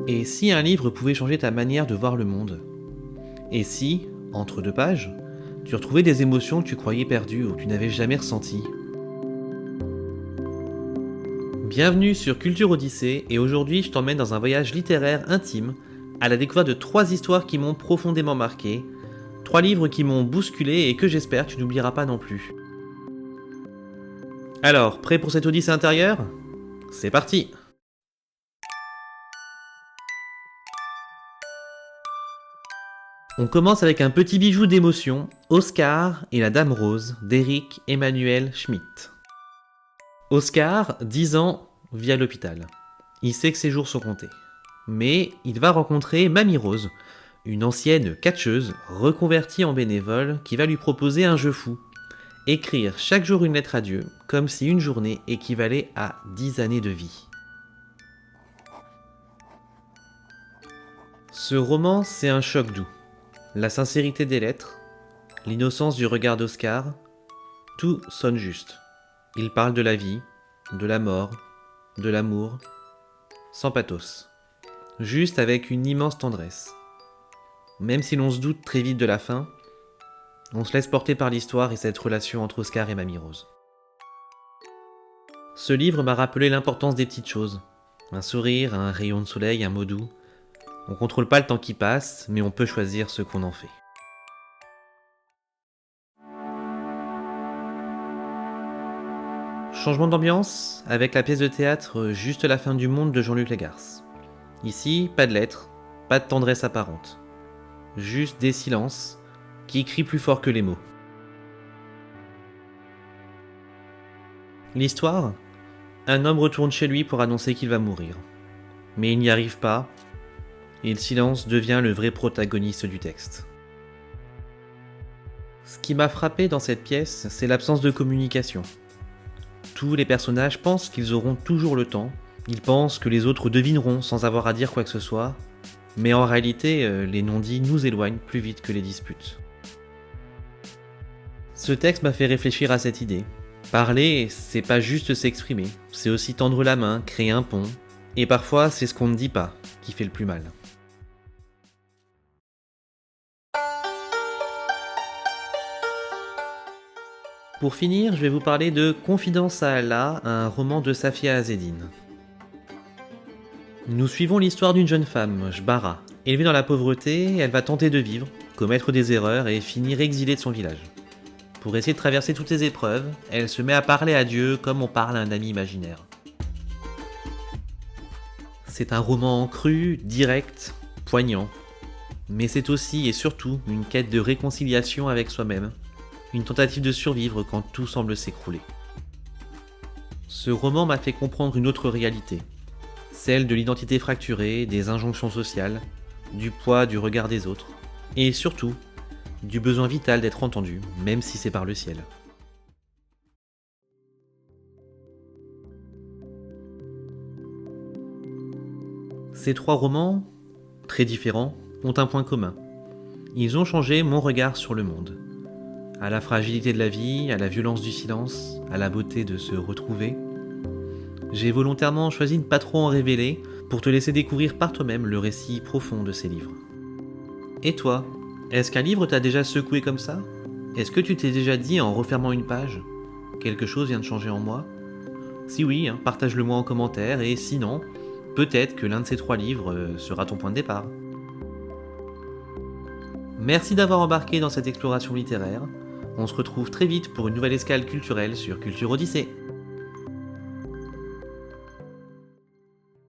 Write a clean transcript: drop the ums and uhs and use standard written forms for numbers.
Et si un livre pouvait changer ta manière de voir le monde? Et si, entre deux pages, tu retrouvais des émotions que tu croyais perdues ou que tu n'avais jamais ressenties? Bienvenue sur Culture Odyssée, et aujourd'hui je t'emmène dans un voyage littéraire intime à la découverte de 3 histoires qui m'ont profondément marqué, 3 livres qui m'ont bousculé et que j'espère tu n'oublieras pas non plus. Alors, prêt pour cette odyssée intérieure? C'est parti! On commence avec un petit bijou d'émotion, Oscar et la Dame Rose d'Eric Emmanuel Schmitt. Oscar, 10 ans, vit à l'hôpital. Il sait que ses jours sont comptés. Mais il va rencontrer Mamie Rose, une ancienne catcheuse reconvertie en bénévole qui va lui proposer un jeu fou. Écrire chaque jour une lettre à Dieu, comme si une journée équivalait à 10 années de vie. Ce roman, c'est un choc doux. La sincérité des lettres, l'innocence du regard d'Oscar, tout sonne juste. Il parle de la vie, de la mort, de l'amour, sans pathos. Juste avec une immense tendresse. Même si l'on se doute très vite de la fin, on se laisse porter par l'histoire et cette relation entre Oscar et Mamie Rose. Ce livre m'a rappelé l'importance des petites choses. Un sourire, un rayon de soleil, un mot doux. On contrôle pas le temps qui passe, mais on peut choisir ce qu'on en fait. Changement d'ambiance avec la pièce de théâtre Juste la fin du monde de Jean-Luc Lagarce. Ici, pas de lettres, pas de tendresse apparente. Juste des silences qui crient plus fort que les mots. L'histoire? Un homme retourne chez lui pour annoncer qu'il va mourir. Mais il n'y arrive pas, et le silence devient le vrai protagoniste du texte. Ce qui m'a frappé dans cette pièce, c'est l'absence de communication. Tous les personnages pensent qu'ils auront toujours le temps, ils pensent que les autres devineront sans avoir à dire quoi que ce soit, mais en réalité, les non-dits nous éloignent plus vite que les disputes. Ce texte m'a fait réfléchir à cette idée. Parler, c'est pas juste s'exprimer, c'est aussi tendre la main, créer un pont, et parfois c'est ce qu'on ne dit pas qui fait le plus mal. Pour finir, je vais vous parler de Confidence à Allah, un roman de Safia Azzeddine. Nous suivons l'histoire d'une jeune femme, Jbara. Élevée dans la pauvreté, elle va tenter de vivre, commettre des erreurs et finir exilée de son village. Pour essayer de traverser toutes ces épreuves, elle se met à parler à Dieu comme on parle à un ami imaginaire. C'est un roman cru, direct, poignant. Mais c'est aussi et surtout une quête de réconciliation avec soi-même. Une tentative de survivre quand tout semble s'écrouler. Ce roman m'a fait comprendre une autre réalité. Celle de l'identité fracturée, des injonctions sociales, du poids du regard des autres. Et surtout, du besoin vital d'être entendu, même si c'est par le ciel. Ces 3 romans, très différents, ont un point commun. Ils ont changé mon regard sur le monde. À la fragilité de la vie, à la violence du silence, à la beauté de se retrouver. J'ai volontairement choisi de ne pas trop en révéler pour te laisser découvrir par toi-même le récit profond de ces livres. Et toi, est-ce qu'un livre t'a déjà secoué comme ça? Est-ce que tu t'es déjà dit en refermant une page « Quelque chose vient de changer en moi » ? Si oui, partage-le moi en commentaire, et sinon, peut-être que l'un de ces 3 livres sera ton point de départ. Merci d'avoir embarqué dans cette exploration littéraire. On se retrouve très vite pour une nouvelle escale culturelle sur Culture Odyssée.